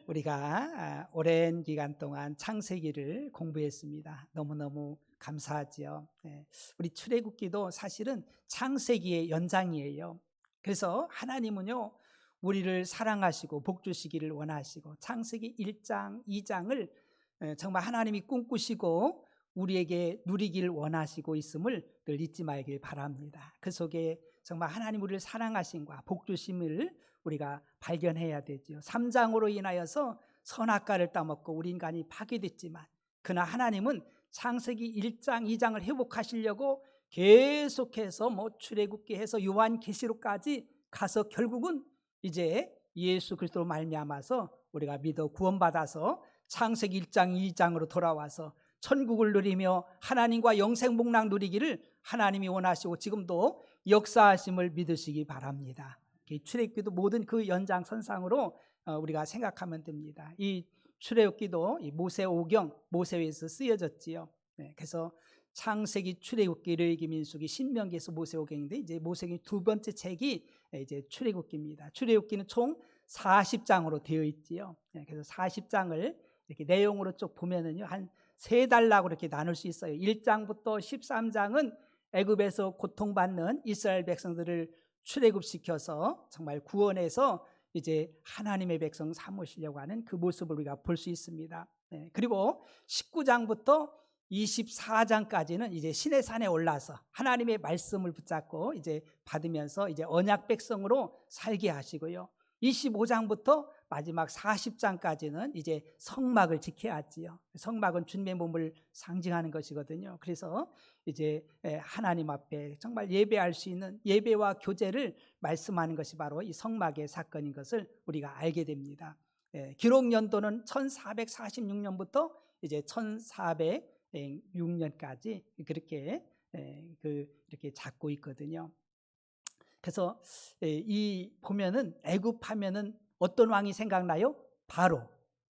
우리가 오랜 기간 동안 창세기를 공부했습니다. 너무너무 감사하지요. 우리 출애굽기도 사실은 창세기의 연장이에요. 그래서 하나님은요, 우리를 사랑하시고 복 주시기를 원하시고 창세기 1장, 2장을 정말 하나님이 꿈꾸시고 우리에게 누리기를 원하시고 있음을 늘 잊지 말길 바랍니다. 그 속에 정말 하나님 우리를 사랑하심과 복 주심을 우리가 발견해야 되죠. 3장으로 인하여서 선악과를 따먹고 우리 인간이 파괴됐지만 그러나 하나님은 창세기 1장, 2장을 회복하시려고 계속해서 출애굽기 해서 요한계시록까지 가서 결국은 이제 예수 그리스도로 말미암아서 우리가 믿어 구원받아서 창세기 1장, 2장으로 돌아와서 천국을 누리며 하나님과 영생복락 누리기를 하나님이 원하시고 지금도 역사하심을 믿으시기 바랍니다. 출애굽기도 모든 그 연장선상으로 우리가 생각하면 됩니다. 이 출애굽기도 모세오경, 모세에서 쓰여졌지요. 그래서 창세기, 출애굽기, 레위기, 민수기, 신명기에서 모세오경인데 이제 모세오경 두 번째 책이 이제 출애굽기입니다. 출애굽기는 총 40장으로 되어 있지요. 그래서 40장을 이렇게 내용으로 쭉 보면은요, 한 세 단락으로 이렇게 나눌 수 있어요. 1장부터 13장은 애굽에서 고통받는 이스라엘 백성들을 출애굽시켜서 정말 구원해서 이제 하나님의 백성 삼으시려고 하는 그 모습을 우리가 볼 수 있습니다. 그리고 19장부터 24장까지는 이제 시내산에 올라서 하나님의 말씀을 붙잡고 이제 받으면서 이제 언약 백성으로 살게 하시고요. 25장부터 마지막 40장까지는 이제 성막을 지켜야 하지요. 성막은 주님의 몸을 상징하는 것이거든요. 그래서 이제 하나님 앞에 정말 예배할 수 있는 예배와 교제를 말씀하는 것이 바로 이 성막의 사건인 것을 우리가 알게 됩니다. 기록 연도는 1446년부터 이제 1406년까지 그렇게 이렇게 잡고 있거든요. 그래서 이 보면은 애굽하면은 어떤 왕이 생각나요? 바로.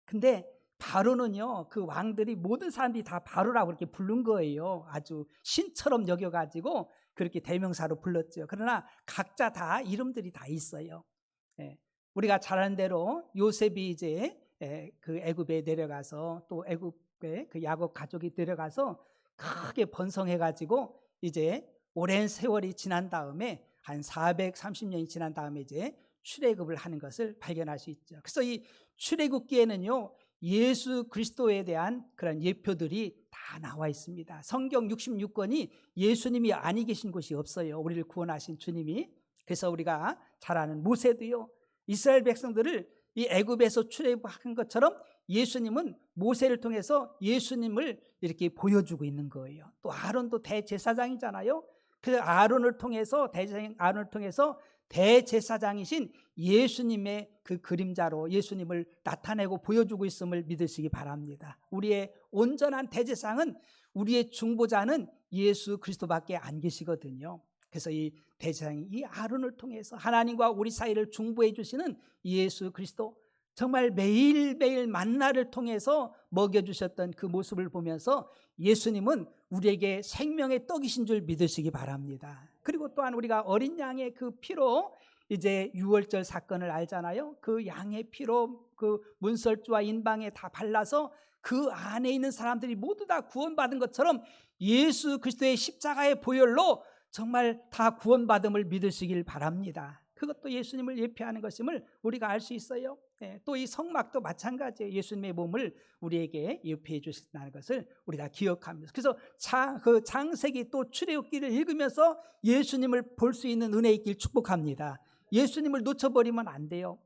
근데 바로는요, 그 왕들이 모든 사람들이 다 바로라고 이렇게 부른 거예요. 아주 신처럼 여겨가지고 그렇게 대명사로 불렀죠. 그러나 각자 다 이름들이 다 있어요. 우리가 잘 아는 대로 요셉이 이제 그 애굽에 내려가서 또 애굽에 그 야곱 가족이 내려가서 크게 번성해가지고 이제 오랜 세월이 지난 다음에 한 430년이 지난 다음에 이제 출애굽을 하는 것을 발견할 수 있죠. 그래서 이 출애굽기에는요, 예수 그리스도에 대한 그런 예표들이 다 나와 있습니다. 성경 66권이 예수님이 아니 계신 곳이 없어요. 우리를 구원하신 주님이. 그래서 우리가 잘 아는 모세도요, 이스라엘 백성들을 이 애굽에서 출애굽한 것처럼 예수님은 모세를 통해서 예수님을 이렇게 보여주고 있는 거예요. 또 아론도 대제사장이잖아요. 그래서 아론을 통해서 대제사장이신 예수님의 그 그림자로 예수님을 나타내고 보여주고 있음을 믿으시기 바랍니다. 우리의 온전한 대제사장은, 우리의 중보자는 예수 그리스도밖에 안 계시거든요. 그래서 이 대제사장이 이 아론을 통해서 하나님과 우리 사이를 중보해 주시는 예수 그리스도, 정말 매일매일 만나를 통해서 먹여주셨던 그 모습을 보면서 예수님은 우리에게 생명의 떡이신 줄 믿으시기 바랍니다. 그리고 또한 우리가 어린 양의 그 피로 이제 유월절 사건을 알잖아요. 그 양의 피로 그 문설주와 인방에 다 발라서 그 안에 있는 사람들이 모두 다 구원받은 것처럼 예수 그리스도의 십자가의 보혈로 정말 다 구원받음을 믿으시길 바랍니다. 그것도 예수님을 예표하는 것임을 우리가 알 수 있어요. 또 이 성막도 마찬가지예요. 예수님의 몸을 우리에게 예표해 주신다는 것을 우리가 기억합니다. 그래서 창세기 또 출애굽기를 읽으면서 예수님을 볼 수 있는 은혜 있길 축복합니다. 예수님을 놓쳐버리면 안 돼요.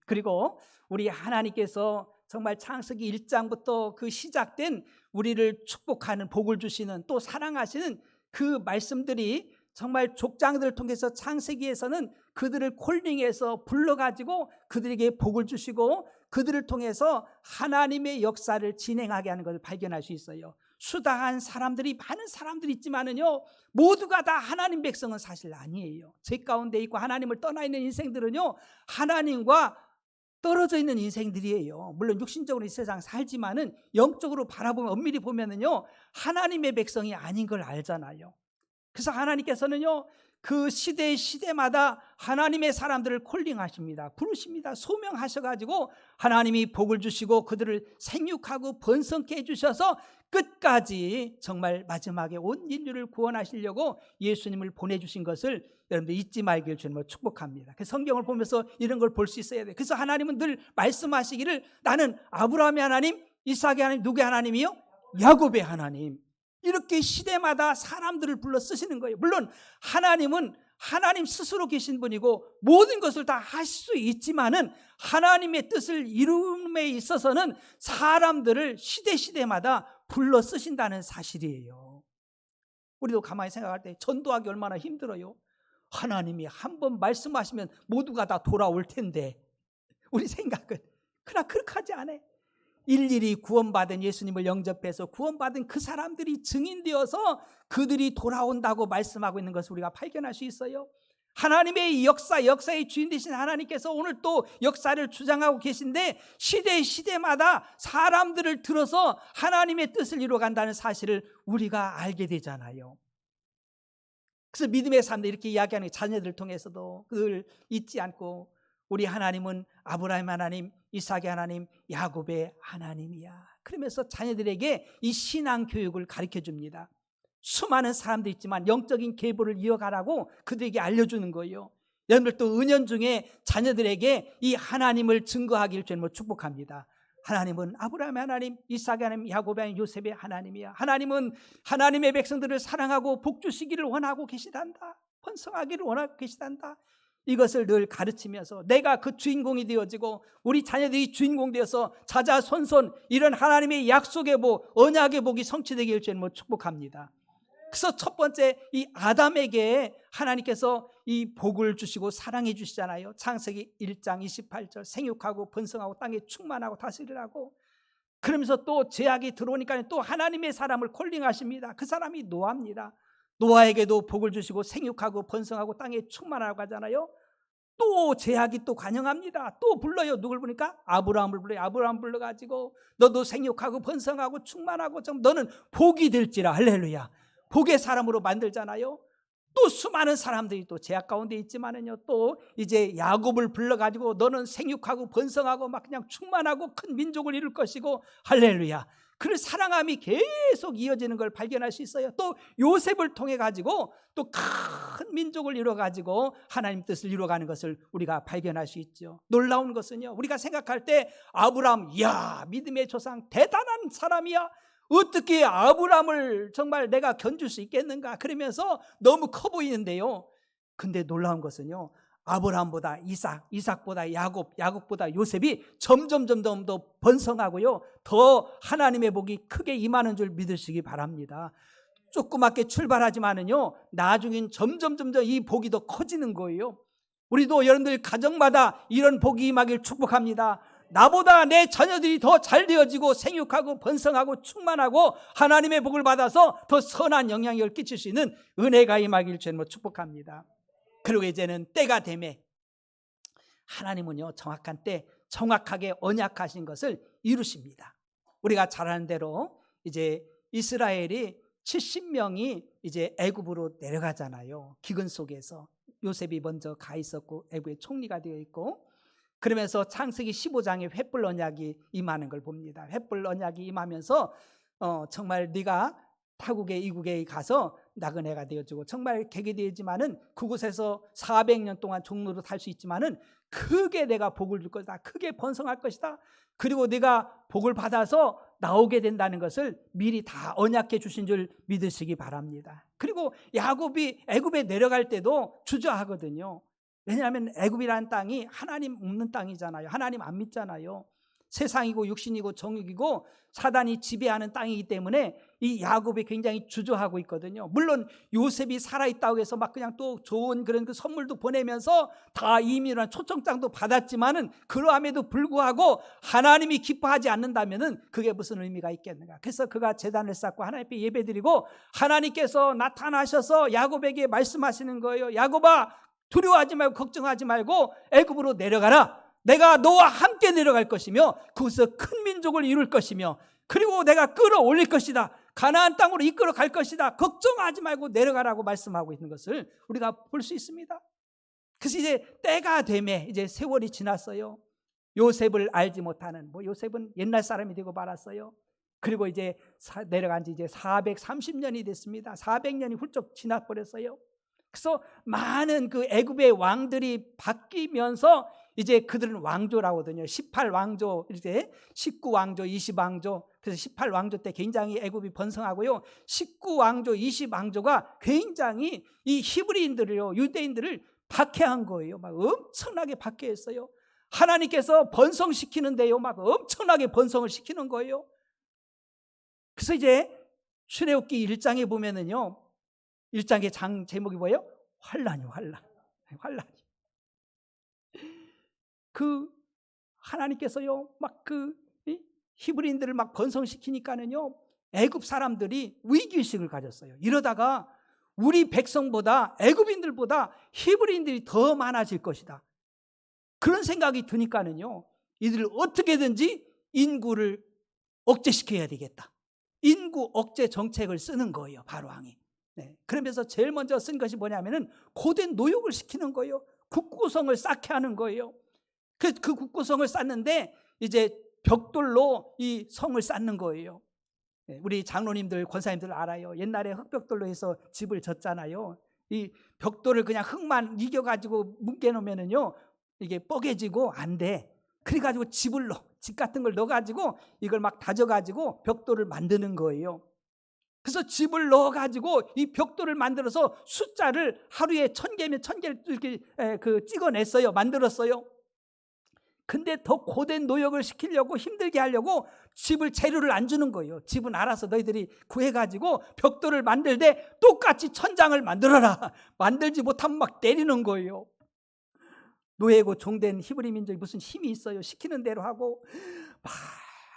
그리고 우리 하나님께서 정말 창세기 1장부터 그 시작된 우리를 축복하는, 복을 주시는, 또 사랑하시는 그 말씀들이 정말 족장들을 통해서 창세기에서는 그들을 콜링해서 불러가지고 그들에게 복을 주시고 그들을 통해서 하나님의 역사를 진행하게 하는 것을 발견할 수 있어요. 수다한 사람들이, 많은 사람들이 있지만은요, 모두가 다 하나님 백성은 사실 아니에요. 죄 가운데 있고 하나님을 떠나 있는 인생들은요, 하나님과 떨어져 있는 인생들이에요. 물론 육신적으로 이 세상 살지만은 영적으로 바라보면, 엄밀히 보면은요, 하나님의 백성이 아닌 걸 알잖아요. 그래서 하나님께서는요, 그 시대마다 하나님의 사람들을 콜링하십니다. 부르십니다. 소명하셔가지고 하나님이 복을 주시고 그들을 생육하고 번성케 해주셔서 끝까지 정말 마지막에 온 인류를 구원하시려고 예수님을 보내주신 것을 여러분들 잊지 말기를 주님으로 축복합니다. 그래서 성경을 보면서 이런 걸 볼 수 있어야 돼요. 그래서 하나님은 늘 말씀하시기를 나는 아브라함의 하나님, 이삭의 하나님, 누구의 하나님이요? 야곱의 하나님. 이렇게 시대마다 사람들을 불러 쓰시는 거예요. 물론 하나님은 하나님 스스로 계신 분이고 모든 것을 다 하실 수 있지만은 하나님의 뜻을 이룸에 있어서는 사람들을 시대마다 불러 쓰신다는 사실이에요. 우리도 가만히 생각할 때 전도하기 얼마나 힘들어요. 하나님이 한 번 말씀하시면 모두가 다 돌아올 텐데 우리 생각은 그러나 그렇게 하지 않아요. 일일이 구원받은 예수님을 영접해서 구원받은 그 사람들이 증인되어서 그들이 돌아온다고 말씀하고 있는 것을 우리가 발견할 수 있어요. 하나님의 역사의 주인 되신 하나님께서 오늘 또 역사를 주장하고 계신데 시대마다 사람들을 들어서 하나님의 뜻을 이루어간다는 사실을 우리가 알게 되잖아요. 그래서 믿음의 사람들 이렇게 이야기하는 자녀들을 통해서도 그걸 잊지 않고 우리 하나님은 아브라함의 하나님, 이삭의 하나님, 야곱의 하나님이야. 그러면서 자녀들에게 이 신앙 교육을 가르쳐 줍니다. 수많은 사람도 있지만 영적인 계보를 이어가라고 그들에게 알려주는 거예요. 여러분들도 은연중에 자녀들에게 이 하나님을 증거하기를 주님으로 축복합니다. 하나님은 아브라함의 하나님, 이삭의 하나님, 야곱의 하나님, 요셉의 하나님이야. 하나님은 하나님의 백성들을 사랑하고 복 주시기를 원하고 계시단다. 번성하기를 원하고 계시단다. 이것을 늘 가르치면서 내가 그 주인공이 되어지고 우리 자녀들이 주인공 되어서 자자손손 이런 하나님의 약속의 복, 언약의 복이 성취되기를 주님으로 축복합니다. 그래서 첫 번째 이 아담에게 하나님께서 이 복을 주시고 사랑해 주시잖아요. 창세기 1장 28절 생육하고 번성하고 땅에 충만하고 다스리라고. 그러면서 또 죄악이 들어오니까 또 하나님의 사람을 콜링하십니다. 그 사람이 노아입니다. 노아에게도 복을 주시고 생육하고 번성하고 땅에 충만하고 하잖아요. 또 제약이 또 관영합니다. 또 불러요. 누굴 부르니까? 아브라함을 불러요. 아브라함 불러가지고 너도 생육하고 번성하고 충만하고 좀 너는 복이 될지라. 할렐루야. 복의 사람으로 만들잖아요. 또 수많은 사람들이 또 제약 가운데 있지만은요, 또 이제 야곱을 불러가지고 너는 생육하고 번성하고 막 그냥 충만하고 큰 민족을 이룰 것이고 할렐루야. 그 사랑함이 계속 이어지는 걸 발견할 수 있어요. 또 요셉을 통해 가지고 또 큰 민족을 이루어 가지고 하나님 뜻을 이루어가는 것을 우리가 발견할 수 있죠. 놀라운 것은요, 우리가 생각할 때 아브라함, 이야 믿음의 조상 대단한 사람이야. 어떻게 아브라함을 정말 내가 견줄 수 있겠는가 그러면서 너무 커 보이는데요. 근데 놀라운 것은요, 아브라함보다 이삭보다 야곱보다 요셉이 점점 더 번성하고요, 더 하나님의 복이 크게 임하는 줄 믿으시기 바랍니다. 조그맣게 출발하지만은요, 나중엔 점점 이 복이 더 커지는 거예요. 우리도 여러분들 가정마다 이런 복이 임하길 축복합니다. 나보다 내 자녀들이 더 잘 되어지고 생육하고 번성하고 충만하고 하나님의 복을 받아서 더 선한 영향력을 끼칠 수 있는 은혜가 임하길 주님으로 축복합니다. 그리고 이제는 때가 되매 하나님은요, 정확한 때 정확하게 언약하신 것을 이루십니다. 우리가 잘 아는 대로 이제 이스라엘이 70명이 이제 애굽으로 내려가잖아요. 기근 속에서 요셉이 먼저 가 있었고 애굽의 총리가 되어 있고, 그러면서 창세기 15장에 횃불 언약이 임하는 걸 봅니다. 횃불 언약이 임하면서 정말 네가 타국에 이국에 가서 나그네가 되어주고 정말 개게 되지만은 그곳에서 400년 동안 종로로 살 수 있지만은 크게 내가 복을 줄 것이다. 크게 번성할 것이다. 그리고 네가 복을 받아서 나오게 된다는 것을 미리 다 언약해 주신 줄 믿으시기 바랍니다. 그리고 야곱이 애굽에 내려갈 때도 주저하거든요. 왜냐하면 애굽이라는 땅이 하나님 없는 땅이잖아요. 하나님 안 믿잖아요. 세상이고 육신이고 정욕이고 사단이 지배하는 땅이기 때문에 이 야곱이 굉장히 주저하고 있거든요. 물론 요셉이 살아있다고 해서 막 그냥 또 좋은 그런 그 선물도 보내면서 다 이민이나 초청장도 받았지만은 그러함에도 불구하고 하나님이 기뻐하지 않는다면은 그게 무슨 의미가 있겠는가. 그래서 그가 제단을 쌓고 하나님 앞에 예배드리고 하나님께서 나타나셔서 야곱에게 말씀하시는 거예요. 야곱아, 두려워하지 말고 걱정하지 말고 애굽으로 내려가라. 내가 너와 함께 내려갈 것이며 그곳에서 큰 민족을 이룰 것이며 그리고 내가 끌어올릴 것이다. 가나안 땅으로 이끌어 갈 것이다. 걱정하지 말고 내려가라고 말씀하고 있는 것을 우리가 볼 수 있습니다. 그래서 이제 때가 되매 이제 세월이 지났어요. 요셉을 알지 못하는 요셉은 옛날 사람이 되고 말았어요. 그리고 이제 내려간 지 이제 430년이 됐습니다. 400년이 훌쩍 지나버렸어요. 그래서 많은 그 애굽의 왕들이 바뀌면서 이제 그들은 왕조라고 하거든요. 18왕조, 이제 19왕조, 20왕조. 그래서 18왕조 때 굉장히 애굽이 번성하고요. 19왕조, 20왕조가 굉장히 이 히브리인들을요, 유대인들을 박해한 거예요. 막 엄청나게 박해했어요. 하나님께서 번성시키는데요, 막 엄청나게 번성을 시키는 거예요. 그래서 이제 출애굽기 1장에 보면은요, 1장의 장 제목이 뭐예요? 환란이요, 환란. 환란이. 그 하나님께서요, 막 그 히브리인들을 막 번성시키니까는요, 애굽 사람들이 위기의식을 가졌어요. 이러다가 우리 백성보다 애굽인들보다 히브리인들이 더 많아질 것이다. 그런 생각이 드니까는요, 이들을 어떻게든지 인구를 억제시켜야 되겠다. 인구 억제 정책을 쓰는 거예요, 바로왕이. 네. 그러면서 제일 먼저 쓴 것이 뭐냐면은 고된 노역을 시키는 거예요. 국구성을 쌓게 하는 거예요. 그 국구성을 쌓는데 이제 벽돌로 이 성을 쌓는 거예요. 네. 우리 장로님들, 권사님들 알아요. 옛날에 흙벽돌로 해서 집을 졌잖아요. 이 벽돌을 그냥 흙만 이겨가지고 뭉개놓으면은요, 이게 뻐개지고 안 돼. 그래가지고 집 같은 걸 넣어가지고 이걸 막 다져가지고 벽돌을 만드는 거예요. 그래서 집을 넣어가지고 이 벽돌을 만들어서 숫자를 하루에 1000개면 1000개를 이렇게 찍어냈어요. 만들었어요. 근데 더 고된 노역을 시키려고 힘들게 하려고 집을 재료를 안 주는 거예요. 집은 알아서 너희들이 구해가지고 벽돌을 만들 때 똑같이 천장을 만들어라. 만들지 못하면 막 때리는 거예요. 노예고 종된 히브리 민족이 무슨 힘이 있어요. 시키는 대로 하고 막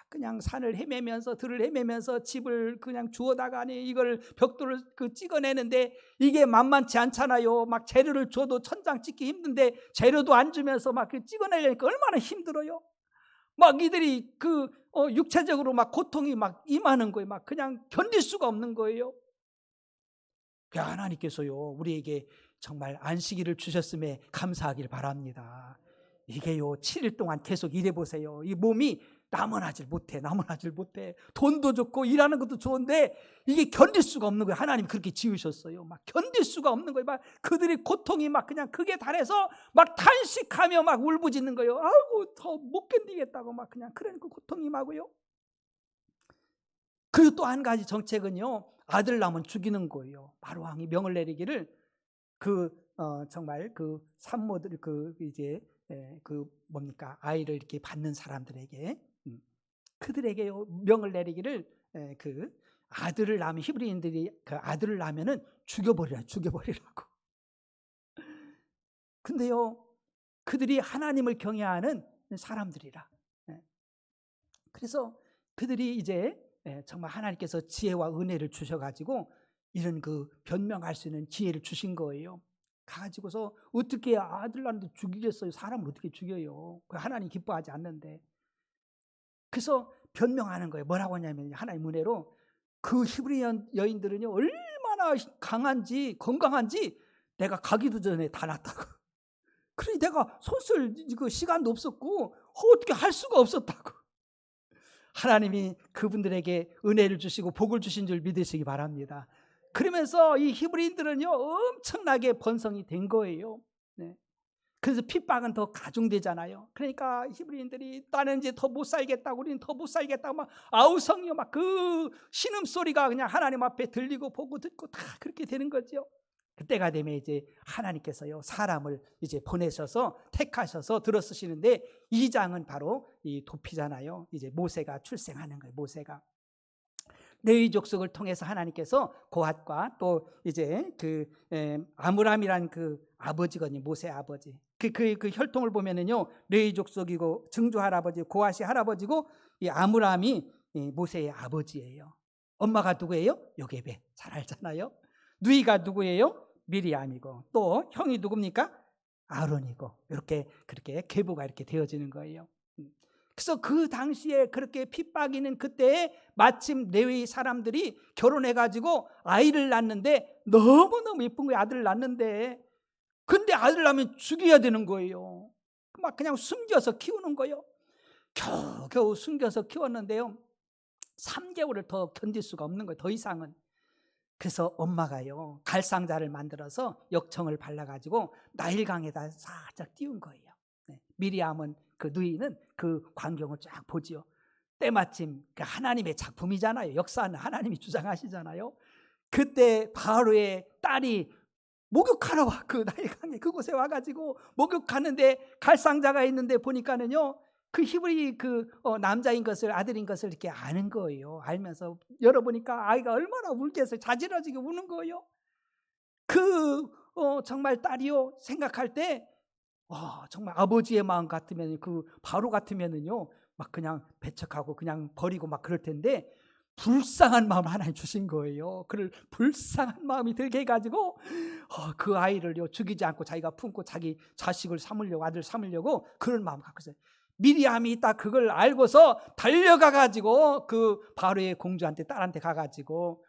그냥 산을 헤매면서 들을 헤매면서 집을 그냥 주워다가니 이걸 벽돌을 찍어내는데 이게 만만치 않잖아요. 막 재료를 줘도 천장 찍기 힘든데 재료도 안 주면서 막 찍어내려니까 얼마나 힘들어요. 막 이들이 육체적으로 막 고통이 막 임하는 거예요. 막 그냥 견딜 수가 없는 거예요. 하나님께서요, 우리에게 정말 안식일을 주셨음에 감사하길 바랍니다. 이게요, 7일 동안 계속 일해보세요. 이 몸이 나무나질 못해. 돈도 좋고 일하는 것도 좋은데 이게 견딜 수가 없는 거예요. 하나님 그렇게 지으셨어요. 막 견딜 수가 없는 거예요. 막 그들의 고통이 막 그냥 크게 달해서 막 탄식하며 막 울부짖는 거예요. 아이고, 더 못 견디겠다고 막 그냥 그런 고통이 임하고요. 그리고 또 한 가지 정책은요, 아들 낳으면 죽이는 거예요. 바로왕이 명을 내리기를 정말 산모들 아이를 이렇게 받는 사람들에게 그들에게요 명을 내리기를 아들을 낳으면 히브리인들이 아들을 낳으면은 죽여버리라고. 근데요, 그들이 하나님을 경외하는 사람들이라. 그래서 그들이 이제 정말 하나님께서 지혜와 은혜를 주셔가지고 이런 변명할 수 있는 기회를 주신 거예요. 가지고서 어떻게 아들 낳는데 죽이겠어요? 사람을 어떻게 죽여요? 하나님 기뻐하지 않는데. 그래서 변명하는 거예요. 뭐라고 하냐면 하나님 은혜로 그 히브리 여인들은요 얼마나 강한지 건강한지 내가 가기도 전에 다 낳았다고. 그러니 내가 손쓸 시간도 없었고 어떻게 할 수가 없었다고. 하나님이 그분들에게 은혜를 주시고 복을 주신 줄 믿으시기 바랍니다. 그러면서 이 히브리인들은요 엄청나게 번성이 된 거예요. 네. 그래서 핍박은 더 가중되잖아요. 그러니까 히브리인들이 나는 이제 더 못 살겠다고, 우리는 더 못 살겠다고 막 아우성이요, 막 신음소리가 그냥 하나님 앞에 들리고 보고 듣고 다 그렇게 되는 거죠. 그때가 되면 이제 하나님께서요 사람을 이제 보내셔서 택하셔서 들어쓰시는데 2장은 바로 이 도피잖아요. 이제 모세가 출생하는 거예요. 모세가 레위 족속을 통해서 하나님께서 고핫과 또 이제 아므람이란 아버지거든요. 모세 아버지. 그 혈통을 보면은요 레위 족속이고 증조 할아버지 고핫이 할아버지고 이 아므람이 모세의 아버지예요. 엄마가 누구예요? 요게벳. 잘 알잖아요. 누이가 누구예요? 미리암이고 또 형이 누굽니까? 아론이고 이렇게 그렇게 계보가 이렇게 되어지는 거예요. 그래서 그 당시에 그렇게 핍박이는 그때에 마침 레위 사람들이 결혼해가지고 아이를 낳는데 너무너무 예쁜 거예요. 아들을 낳는데. 근데 아들 낳으면 죽여야 되는 거예요. 막 그냥 숨겨서 키우는 거예요. 겨우 숨겨서 키웠는데요, 3개월을 더 견딜 수가 없는 거예요. 더 이상은. 그래서 엄마가요, 갈상자를 만들어서 역청을 발라가지고 나일강에다 살짝 띄운 거예요. 미리암은, 그 누이는 그 광경을 쫙 보지요. 때마침 그 하나님의 작품이잖아요. 역사는 하나님이 주장하시잖아요. 그때 바로의 딸이 목욕하러 와. 그 나일강에 그곳에 와가지고 목욕하는데 갈상자가 있는데 보니까는요, 그 히브리 남자인 것을, 아들인 것을 이렇게 아는 거예요. 알면서 열어보니까 아이가 얼마나 울겠어요. 자지러지게 우는 거예요. 정말 딸이요, 생각할 때 정말 아버지의 마음 같으면, 그 바로 같으면은요 막 그냥 배척하고 그냥 버리고 막 그럴 텐데, 불쌍한 마음을 하나님 주신 거예요. 그를 불쌍한 마음이 들게 해가지고 그 아이를요 죽이지 않고 자기가 품고 자기 자식을 삼으려고, 아들 삼으려고 그런 마음을 갖고 있어요. 미리암이 딱 그걸 알고서 달려가가지고 그 바로의 공주한테, 딸한테 가가지고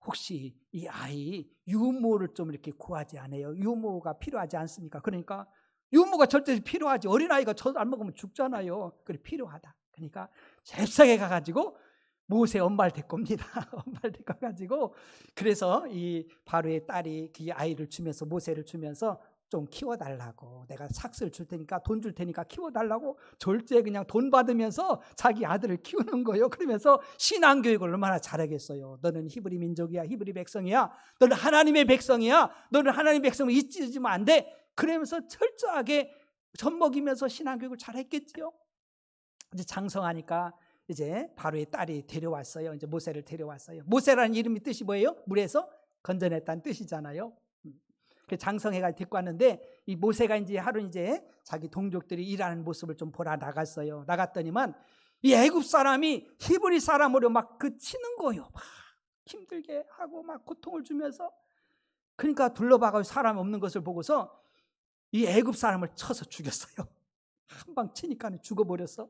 혹시 이 아이 유모를 좀 이렇게 구하지 않아요? 유모가 필요하지 않습니까? 그러니까 유모가 절대 필요하지. 어린아이가 젖 안 먹으면 죽잖아요. 그래, 필요하다. 그러니까 잽싸게 가가지고 모세 엄마를 데리고 옵니다. 엄마를 데리고 가가지고, 그래서 이 바로의 딸이 그 아이를 주면서, 모세를 주면서 좀 키워달라고, 내가 삭스를 줄 테니까, 돈 줄 테니까 키워달라고 졸지에 그냥 돈 받으면서 자기 아들을 키우는 거예요. 그러면서 신앙교육을 얼마나 잘하겠어요. 너는 히브리 민족이야, 히브리 백성이야, 너는 하나님의 백성이야, 너는 하나님의 백성을 잊으면 안 돼. 그러면서 철저하게 젖먹이면서 신앙교육을 잘했겠지요. 이제 장성하니까 이제 바로의 딸이 데려왔어요. 이제 모세를 데려왔어요. 모세라는 이름이 뜻이 뭐예요? 물에서 건져냈다는 뜻이잖아요. 그 장성해가 데리고 왔는데, 이 모세가 이제 하루 이제 자기 동족들이 일하는 모습을 좀 보러 나갔어요. 나갔더니만 이 애굽 사람이 히브리 사람으로 막 치는 거예요. 막 힘들게 하고 막 고통을 주면서. 그러니까 둘러봐가지고 사람 없는 것을 보고서 이 애굽 사람을 쳐서 죽였어요. 한 방 치니까 죽어버렸어.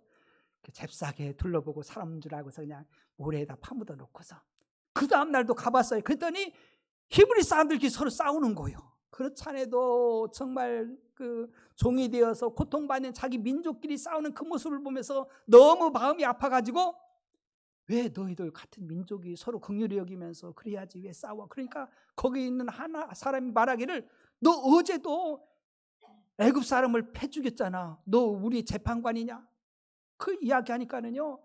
잽싸게 둘러보고 사람인 줄 알고서 그냥 모래에다 파묻어 놓고서 그 다음 날도 가봤어요. 그랬더니 히브리 사람들끼리 서로 싸우는 거예요. 그렇잖아도 정말 그 종이 되어서 고통받는 자기 민족끼리 싸우는 그 모습을 보면서 너무 마음이 아파가지고, 왜 너희들 같은 민족이 서로 긍휼히 여기면서 그래야지 왜 싸워? 그러니까 거기 있는 하나 사람이 말하기를, 너 어제도 애굽 사람을 패 죽였잖아. 너 우리 재판관이냐? 그 이야기하니까는요,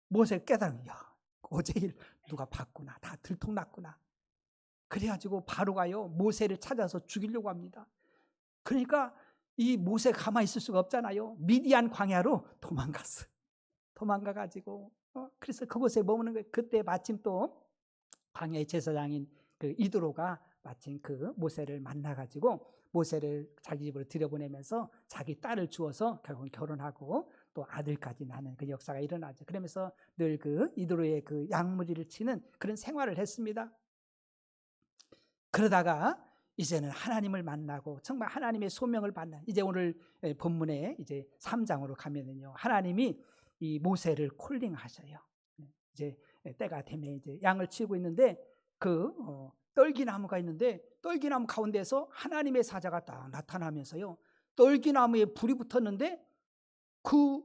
모세 깨달은, 야, 어제 일 누가 봤구나. 다 들통났구나. 그래가지고 바로가요 모세를 찾아서 죽이려고 합니다. 그러니까 이 모세 가만히 있을 수가 없잖아요. 미디안 광야로 도망갔어. 도망가가지고 그래서 그곳에 머무는 거예요. 그때 마침 또 광야의 제사장인 그 이드로가 마침 그 모세를 만나가지고 모세를 자기 집으로 들여보내면서 자기 딸을 주어서 결국은 결혼하고 또 아들까지 낳는 그 역사가 일어나죠. 그러면서 늘 그 이드로의 그 양무리를 치는 그런 생활을 했습니다. 그러다가 이제는 하나님을 만나고 정말 하나님의 소명을 받는, 이제 오늘 본문에 이제 3장으로 가면은요, 하나님이 이 모세를 콜링하셔요. 이제 때가 되면 이제 양을 치우고 있는데 떨기나무가 있는데, 떨기나무 가운데서 하나님의 사자가 딱 나타나면서요, 떨기나무에 불이 붙었는데 그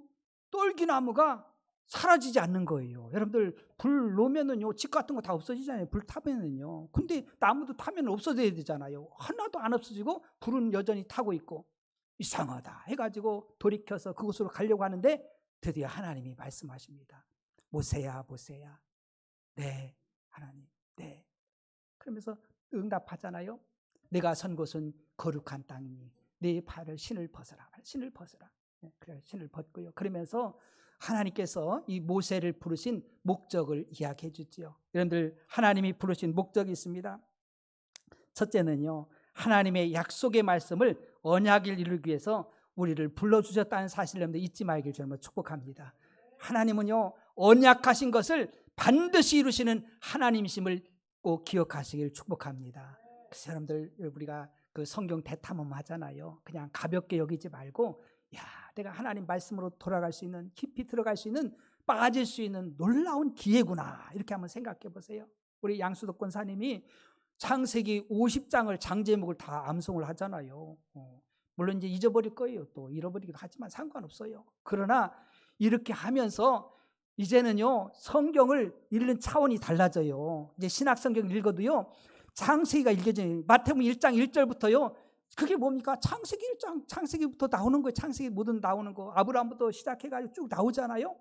떨기나무가 사라지지 않는 거예요. 여러분들 불 놓으면은요, 집 같은 거 다 없어지잖아요. 불 타면은요. 근데 나무도 타면 없어져야 되잖아요. 하나도 안 없어지고 불은 여전히 타고 있고, 이상하다 해가지고 돌이켜서 그곳으로 가려고 하는데 드디어 하나님이 말씀하십니다. 모세야, 모세야. 네, 하나님. 네. 그러면서 응답하잖아요. 내가 선 곳은 거룩한 땅이니 네 발을 신을 벗어라. 신을 벗어라. 네, 그래, 신을 벗고요. 그러면서 하나님께서 이 모세를 부르신 목적을 이야기해 주지요. 여러분들, 하나님이 부르신 목적이 있습니다. 첫째는요, 하나님의 약속의 말씀을 언약을 이루기 위해서 우리를 불러주셨다는 사실을 여러분들 잊지 말길 저는 축복합니다. 하나님은요, 언약하신 것을 반드시 이루시는 하나님이심을 꼭 기억하시길 축복합니다. 그래서 여러분들, 우리가 그 성경 대탐험 하잖아요. 그냥 가볍게 여기지 말고, 야, 내가 하나님 말씀으로 돌아갈 수 있는, 깊이 들어갈 수 있는, 빠질 수 있는 놀라운 기회구나, 이렇게 한번 생각해 보세요. 우리 양수덕 권사님이 창세기 50장을 장제목을 다 암송을 하잖아요. 물론 이제 잊어버릴 거예요. 또 잃어버리기도 하지만 상관없어요. 그러나 이렇게 하면서 이제는요, 성경을 읽는 차원이 달라져요. 이제 신약 성경 읽어도요, 창세기가 읽어져요. 마태복음 1장 1절부터요. 그게 뭡니까? 창세기 1장, 창세기부터 나오는 거예요. 창세기 모든 나오는 거. 아브라함부터 시작해가지고 쭉 나오잖아요.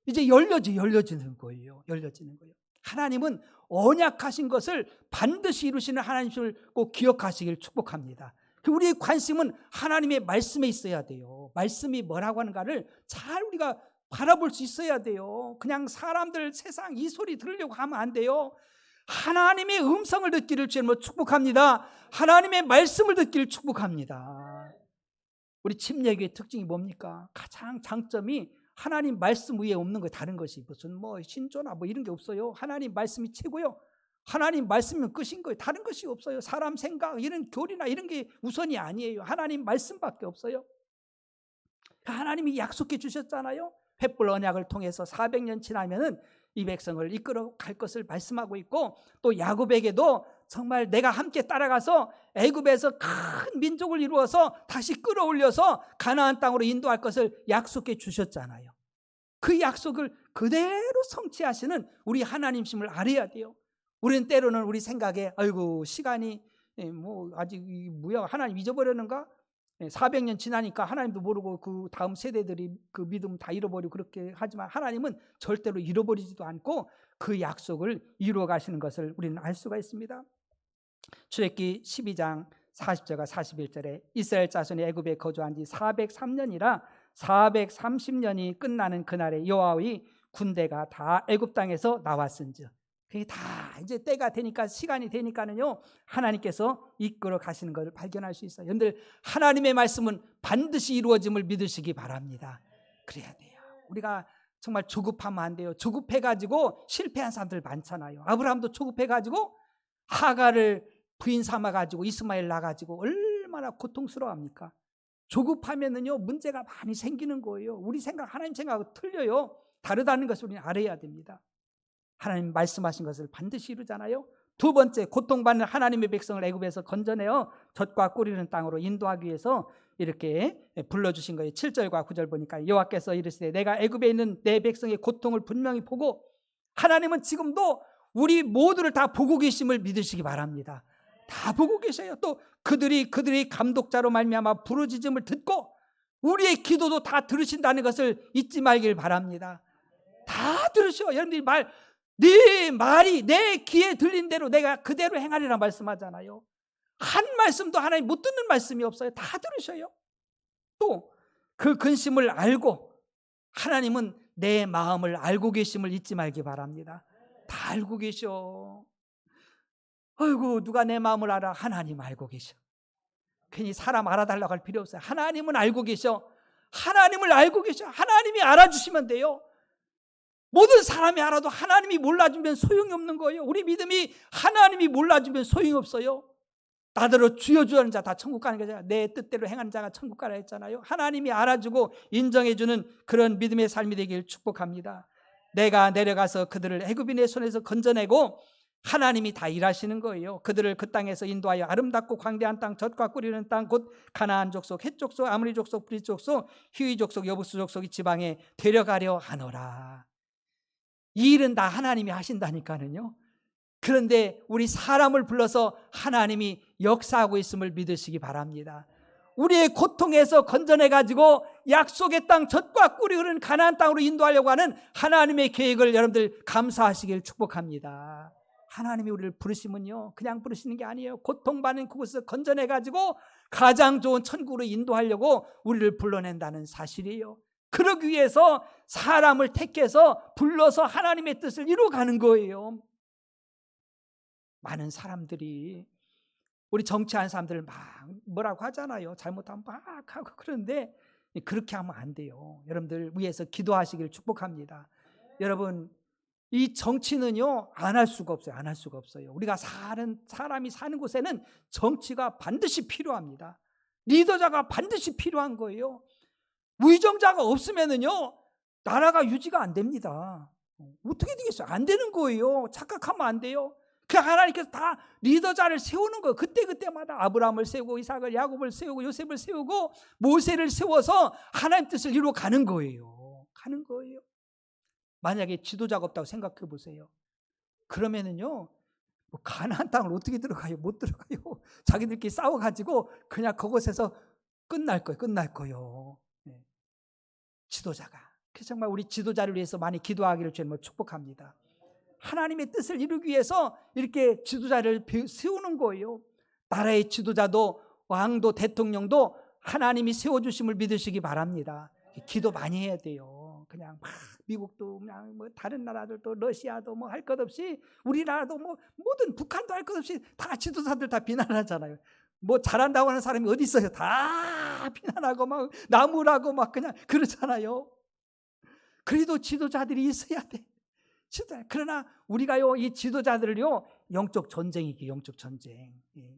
이제 열려지는 거예요. 열려지는 거예요. 하나님은 언약하신 것을 반드시 이루시는 하나님을 꼭 기억하시길 축복합니다. 우리의 관심은 하나님의 말씀에 있어야 돼요. 말씀이 뭐라고 하는가를 잘 우리가 바라볼 수 있어야 돼요. 그냥 사람들, 세상 이 소리 들으려고 하면 안 돼요. 하나님의 음성을 듣기를 주님으로 축복합니다. 하나님의 말씀을 듣기를 축복합니다. 우리 침례교의 특징이 뭡니까? 가장 장점이 하나님 말씀 위에 없는 거, 다른 것이 무슨 뭐 신조나 뭐 이런 게 없어요. 하나님 말씀이 최고요. 하나님 말씀이면 끝인 거예요. 다른 것이 없어요. 사람 생각, 이런 교리나 이런 게 우선이 아니에요. 하나님 말씀밖에 없어요. 하나님이 약속해 주셨잖아요. 횃불 언약을 통해서 400년 지나면은 이 백성을 이끌어 갈 것을 말씀하고 있고, 또 야곱에게도 정말 내가 함께 따라가서 애굽에서 큰 민족을 이루어서 다시 끌어올려서 가나안 땅으로 인도할 것을 약속해 주셨잖아요. 그 약속을 그대로 성취하시는 우리 하나님심을 알아야 돼요. 우리는 때로는 우리 생각에 아이고 시간이 뭐 아직 뭐야, 하나님 잊어버렸는가? 400년 지나니까 하나님도 모르고 그 다음 세대들이 그 믿음 다 잃어버리고 그렇게 하지만 하나님은 절대로 잃어버리지도 않고 그 약속을 이루어 가시는 것을 우리는 알 수가 있습니다. 출애굽기 12장 40절과 41절에 이스라엘 자손이 애굽에 거주한 지 403년이라 430년이 끝나는 그날에 여호와의 군대가 다 애굽 땅에서 나왔은즉, 그게 다 이제 때가 되니까, 시간이 되니까는요, 하나님께서 이끌어 가시는 것을 발견할 수 있어요. 여러분들, 하나님의 말씀은 반드시 이루어짐을 믿으시기 바랍니다. 그래야 돼요. 우리가 정말 조급하면 안 돼요. 조급해가지고 실패한 사람들 많잖아요. 아브라함도 조급해가지고 하가를 부인 삼아가지고 이스마엘 낳아가지고 얼마나 고통스러워합니까? 조급하면은요, 문제가 많이 생기는 거예요. 우리 생각, 하나님 생각하고 틀려요. 다르다는 것을 우리는 알아야 됩니다. 하나님 말씀하신 것을 반드시 이루잖아요. 두 번째, 고통받는 하나님의 백성을 애굽에서 건져내어 젖과 꿀이는 땅으로 인도하기 위해서 이렇게 불러주신 거예요. 7절과 9절 보니까 여호와께서 이르시되 내가 애굽에 있는 내 백성의 고통을 분명히 보고, 하나님은 지금도 우리 모두를 다 보고 계심을 믿으시기 바랍니다. 다 보고 계셔요. 또 그들이 감독자로 말미암아 부르짖음을 듣고 우리의 기도도 다 들으신다는 것을 잊지 말길 바랍니다. 다 들으셔. 여러분들이 네 말이 내 귀에 들린 대로 내가 그대로 행하리라 말씀하잖아요. 한 말씀도 하나님 못 듣는 말씀이 없어요. 다 들으셔요. 또 그 근심을 알고, 하나님은 내 마음을 알고 계심을 잊지 말기 바랍니다. 다 알고 계셔. 아이고 누가 내 마음을 알아? 하나님 알고 계셔. 괜히 사람 알아달라고 할 필요 없어요. 하나님은 알고 계셔. 하나님을 알고 계셔. 하나님이 알아주시면 돼요. 모든 사람이 알아도 하나님이 몰라주면 소용이 없는 거예요. 우리 믿음이 하나님이 몰라주면 소용이 없어요. 나더러 주여 주여 하는 자 다 천국 가는 거잖아요. 내 뜻대로 행하는 자가 천국 가라 했잖아요. 하나님이 알아주고 인정해주는 그런 믿음의 삶이 되길 축복합니다. 내가 내려가서 그들을 애굽인의 손에서 건져내고 하나님이 다 일하시는 거예요. 그들을 그 땅에서 인도하여 아름답고 광대한 땅, 젖과 꿀이는 땅, 곧 가나안 족속, 헷 족속, 아므리 족속, 브릿 족속, 히위 족속, 여부스 족속이 지방에 데려가려 하노라. 이 일은 다 하나님이 하신다니까는요. 그런데 우리 사람을 불러서 하나님이 역사하고 있음을 믿으시기 바랍니다. 우리의 고통에서 건져내가지고 약속의 땅, 젖과 꿀이 흐르는 가나안 땅으로 인도하려고 하는 하나님의 계획을 여러분들 감사하시길 축복합니다. 하나님이 우리를 부르시면요, 그냥 부르시는 게 아니에요. 고통받는 그곳에서 건져내가지고 가장 좋은 천국으로 인도하려고 우리를 불러낸다는 사실이에요. 그러기 위해서 사람을 택해서 불러서 하나님의 뜻을 이루어가는 거예요. 많은 사람들이, 우리 정치하는 사람들 막 뭐라고 하잖아요. 잘못하면 막 하고. 그런데 그렇게 하면 안 돼요. 여러분들 위해서 기도하시기를 축복합니다. 여러분, 이 정치는요, 안 할 수가 없어요. 안 할 수가 없어요. 우리가 사람이 사는 곳에는 정치가 반드시 필요합니다. 리더자가 반드시 필요한 거예요. 위정자가 없으면은요, 나라가 유지가 안 됩니다. 어떻게 되겠어요? 안 되는 거예요. 착각하면 안 돼요. 그 하나님께서 다 리더자를 세우는 거예요. 그때마다 아브라함을 세우고 이삭을, 야곱을 세우고 요셉을 세우고 모세를 세워서 하나님 뜻을 이루어 가는 거예요. 가는 거예요. 만약에 지도자가 없다고 생각해 보세요. 그러면은요, 뭐 가나안 땅을 어떻게 들어가요? 못 들어가요. 자기들끼리 싸워가지고 그냥 그곳에서 끝날 거예요. 네. 지도자가. 그래서 정말 우리 지도자를 위해서 많이 기도하기를 주님으로 축복합니다. 하나님의 뜻을 이루기 위해서 이렇게 지도자를 세우는 거예요. 나라의 지도자도 왕도 대통령도 하나님이 세워주심을 믿으시기 바랍니다. 기도 많이 해야 돼요. 그냥 막 미국도 그냥 뭐 다른 나라들도 러시아도 뭐 할 것 없이 우리나라도 뭐 모든 북한도 할 것 없이 다 지도자들 다 비난하잖아요. 뭐 잘한다고 하는 사람이 어디 있어요? 다 비난하고 막 나무라고 막 그냥 그러잖아요. 그래도 지도자들이 있어야 돼. 그러나 우리가요, 이 지도자들을요, 영적 전쟁이기, 영적 전쟁.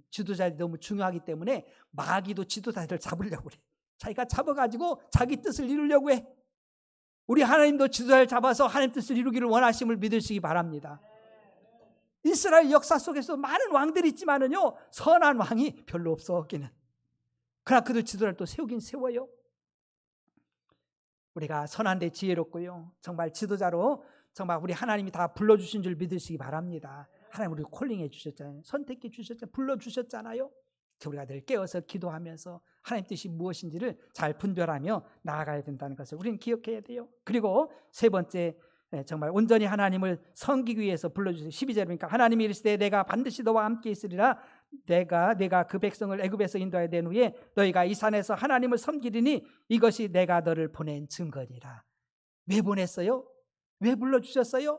지도자들이 너무 중요하기 때문에 마귀도 지도자들을 잡으려고 그래. 자기가 잡아가지고 자기 뜻을 이루려고 해. 우리 하나님도 지도자를 잡아서 하나님 뜻을 이루기를 원하심을 믿으시기 바랍니다. 이스라엘 역사 속에서 많은 왕들이 있지만은요, 선한 왕이 별로 없어, 없기는. 그러나 그들 지도자를 또 세우긴 세워요. 우리가 선한데 지혜롭고요, 정말 지도자로 정말 우리 하나님이 다 불러주신 줄 믿으시기 바랍니다. 하나님 우리 콜링해 주셨잖아요. 선택해 주셨잖아요. 불러주셨잖아요. 우리가 늘 깨어서 기도하면서 하나님 뜻이 무엇인지를 잘 분별하며 나아가야 된다는 것을 우리는 기억해야 돼요. 그리고 세 번째, 정말 온전히 하나님을 섬기기 위해서 불러주세요. 12절이니까 하나님이 이르시되 내가 반드시 너와 함께 있으리라. 내가 그 백성을 애굽에서 인도하여 낸 후에 너희가 이 산에서 하나님을 섬기리니 이것이 내가 너를 보낸 증거니라. 왜 보냈어요? 왜 불러주셨어요?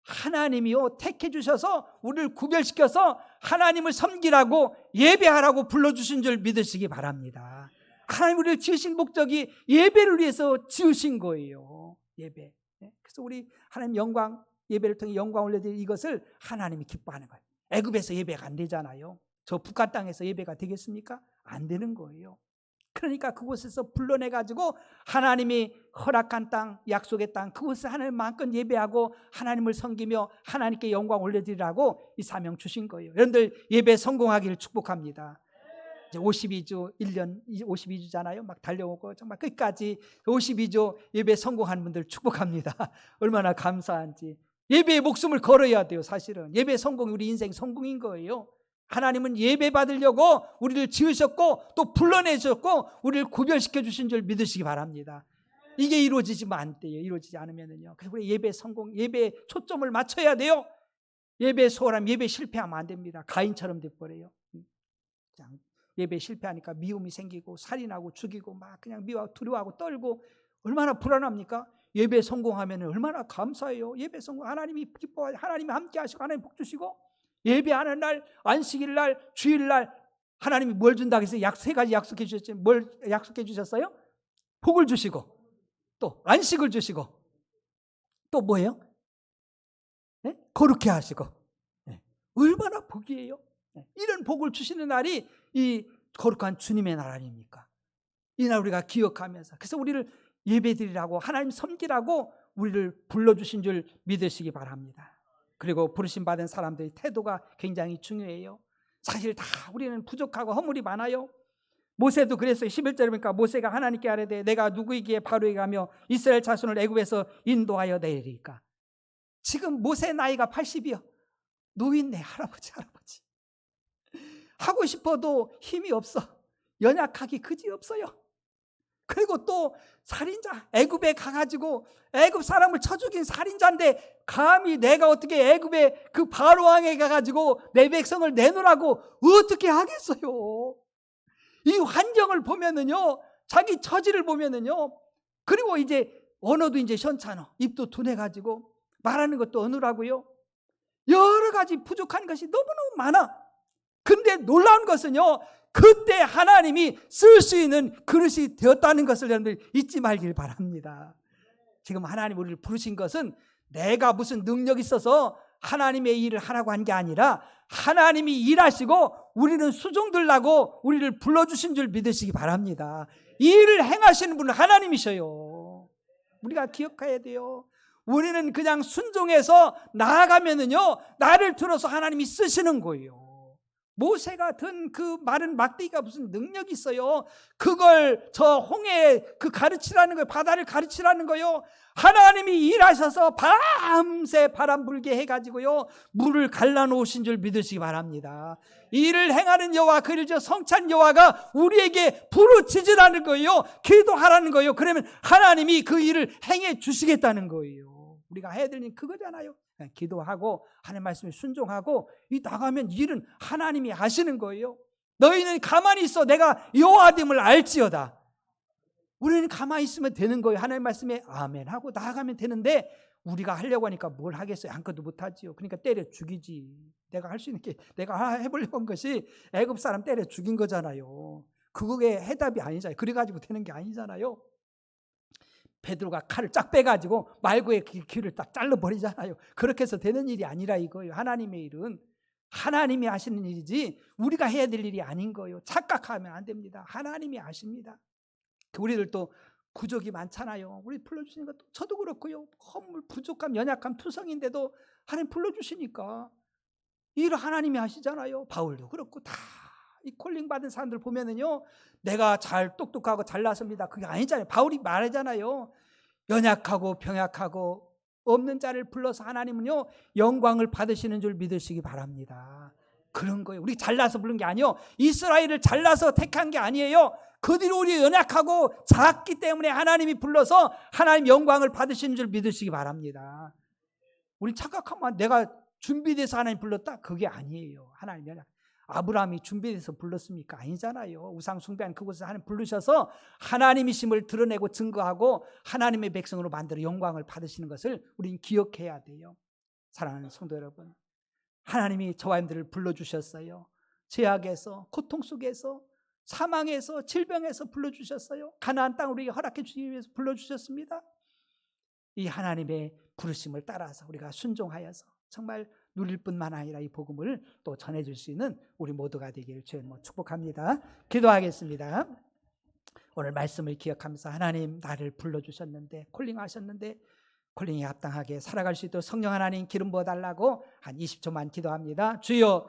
하나님이요, 택해 주셔서 우리를 구별시켜서 하나님을 섬기라고 예배하라고 불러주신 줄 믿으시기 바랍니다. 하나님 우리를 지으신 목적이 예배를 위해서 지으신 거예요. 예배. 그래서 우리 하나님 영광, 예배를 통해 영광 올려드릴 이것을 하나님이 기뻐하는 거예요. 애굽에서 예배가 안 되잖아요. 저 북한 땅에서 예배가 되겠습니까? 안 되는 거예요. 그러니까 그곳에서 불러내가지고 하나님이 허락한 땅, 약속의 땅, 그곳에서 하나님 마음껏 예배하고 하나님을 섬기며 하나님께 영광 올려드리라고 이 사명 주신 거예요. 여러분들 예배 성공하기를 축복합니다. 이제 52주 1년 52주잖아요. 막 달려오고 정말 끝까지 52주 예배 성공하는 분들 축복합니다. 얼마나 감사한지. 예배에 목숨을 걸어야 돼요. 사실은 예배 성공이 우리 인생 성공인 거예요. 하나님은 예배 받으려고 우리를 지으셨고 또 불러내셨고 우리를 구별시켜 주신 줄 믿으시기 바랍니다. 이게 이루어지지만 안 돼요. 이루어지지 않으면요. 그래서 우리 예배 성공, 예배에 초점을 맞춰야 돼요. 예배 소홀하면 예배 실패하면 안 됩니다. 가인처럼 돼버려요. 예배 실패하니까 미움이 생기고 살인하고 죽이고 막 그냥 미워하고 두려워하고 떨고 얼마나 불안합니까? 예배 성공하면 얼마나 감사해요. 예배 성공, 하나님이 기뻐하고 하나님이 함께 하시고 하나님 복 주시고 예배하는 날, 안식일 날, 주일 날 하나님이 뭘 준다고 해서 세 가지 약속해 주셨지. 뭘 약속해 주셨어요? 복을 주시고 또 안식을 주시고 또 뭐예요? 네? 거룩해 하시고. 네. 얼마나 복이에요. 네. 이런 복을 주시는 날이 이 거룩한 주님의 날 아닙니까? 이날 우리가 기억하면서 그래서 우리를 예배드리라고 하나님 섬기라고 우리를 불러주신 줄 믿으시기 바랍니다. 그리고 부르심 받은 사람들의 태도가 굉장히 중요해요. 사실 다 우리는 부족하고 허물이 많아요. 모세도 그랬어요. 11절에 보니까 모세가 하나님께 아뢰되 내가 누구이기에 바로에 가며 이스라엘 자손을 애굽에서 인도하여 내리리까. 지금 모세 나이가 80이요. 노인네 할아버지. 하고 싶어도 힘이 없어. 연약하기 그지없어요. 그리고 또 살인자, 애굽에 가가지고 애굽 사람을 쳐 죽인 살인자인데 감히 내가 어떻게 애굽의 그 바로 왕에 가가지고 내 백성을 내놓으라고 어떻게 하겠어요? 이 환경을 보면은요, 자기 처지를 보면은요, 그리고 이제 언어도 이제 현찮아. 입도 둔해가지고 말하는 것도 어느라고요. 여러 가지 부족한 것이 너무너무 많아. 근데 놀라운 것은요, 그때 하나님이 쓸 수 있는 그릇이 되었다는 것을 여러분들 잊지 말길 바랍니다. 지금 하나님 우리를 부르신 것은 내가 무슨 능력이 있어서 하나님의 일을 하라고 한 게 아니라 하나님이 일하시고 우리는 수종들라고 우리를 불러주신 줄 믿으시기 바랍니다. 이 일을 행하시는 분은 하나님이셔요. 우리가 기억해야 돼요. 우리는 그냥 순종해서 나아가면은요, 나를 들어서 하나님이 쓰시는 거예요. 모세가 든 그 마른 막대기가 무슨 능력이 있어요? 그걸 저 홍해 그 가르치라는 거예요. 바다를 가르치라는 거예요. 하나님이 일하셔서 밤새 바람 불게 해가지고요, 물을 갈라놓으신 줄 믿으시기 바랍니다. 이를 행하는 여호와, 그를 저 성찬 여호와가 우리에게 부르짖으라는 거예요. 기도하라는 거예요. 그러면 하나님이 그 일을 행해 주시겠다는 거예요. 우리가 해야 될 일은 그거잖아요. 기도하고 하나님 말씀에 순종하고 이 나가면 일은 하나님이 하시는 거예요. 너희는 가만히 있어 내가 여호와됨을 알지어다. 우리는 가만히 있으면 되는 거예요. 하나님 말씀에 아멘 하고 나아가면 되는데, 우리가 하려고 하니까 뭘 하겠어요? 아무것도 못하지요. 그러니까 때려 죽이지. 내가 할 수 있는 게, 내가 해보려고 한 것이 애굽 사람 때려 죽인 거잖아요. 그게 해답이 아니잖아요. 그래가지고 되는 게 아니잖아요. 베드로가 칼을 쫙 빼가지고 말고의 귀를 딱 잘라버리잖아요. 그렇게 해서 되는 일이 아니라 이거예요. 하나님의 일은 하나님이 하시는 일이지 우리가 해야 될 일이 아닌 거예요. 착각하면 안 됩니다. 하나님이 아십니다. 우리들도 부족이 많잖아요. 우리 불러주시는 것도 저도 그렇고요. 허물, 부족함, 연약함, 투성인데도 하나님 불러주시니까 일을 하나님이 하시잖아요. 바울도 그렇고 다 이 콜링 받은 사람들 보면은요, 내가 잘 똑똑하고 잘났습니다. 그게 아니잖아요. 바울이 말하잖아요. 연약하고 병약하고 없는 자를 불러서 하나님은요, 영광을 받으시는 줄 믿으시기 바랍니다. 그런 거예요. 우리 잘나서 부른 게 아니에요. 이스라엘을 잘나서 택한 게 아니에요. 그들이 우리 연약하고 작기 때문에 하나님이 불러서 하나님 영광을 받으시는 줄 믿으시기 바랍니다. 우리 착각하면 내가 준비돼서 하나님 불렀다? 그게 아니에요. 하나님 연약. 아브라함이 준비돼서 불렀습니까? 아니잖아요. 우상 숭배한 그곳에서 하나님 부르셔서 하나님이심을 드러내고 증거하고 하나님의 백성으로 만들어 영광을 받으시는 것을 우리는 기억해야 돼요. 사랑하는 성도 여러분, 하나님이 저와 여러분들을 불러주셨어요. 죄악에서, 고통 속에서, 사망에서, 질병에서 불러주셨어요. 가나안 땅을 우리에게 허락해 주시기 위해서 불러주셨습니다. 이 하나님의 부르심을 따라서 우리가 순종하여서 정말 누릴 뿐만 아니라 이 복음을 또 전해줄 수 있는 우리 모두가 되기를 주님 축복합니다. 기도하겠습니다. 오늘 말씀을 기억하면서 하나님, 나를 불러주셨는데, 콜링하셨는데 콜링에 합당하게 살아갈 수 있도록 성령 하나님 기름 부어달라고 한 20초만 기도합니다. 주여,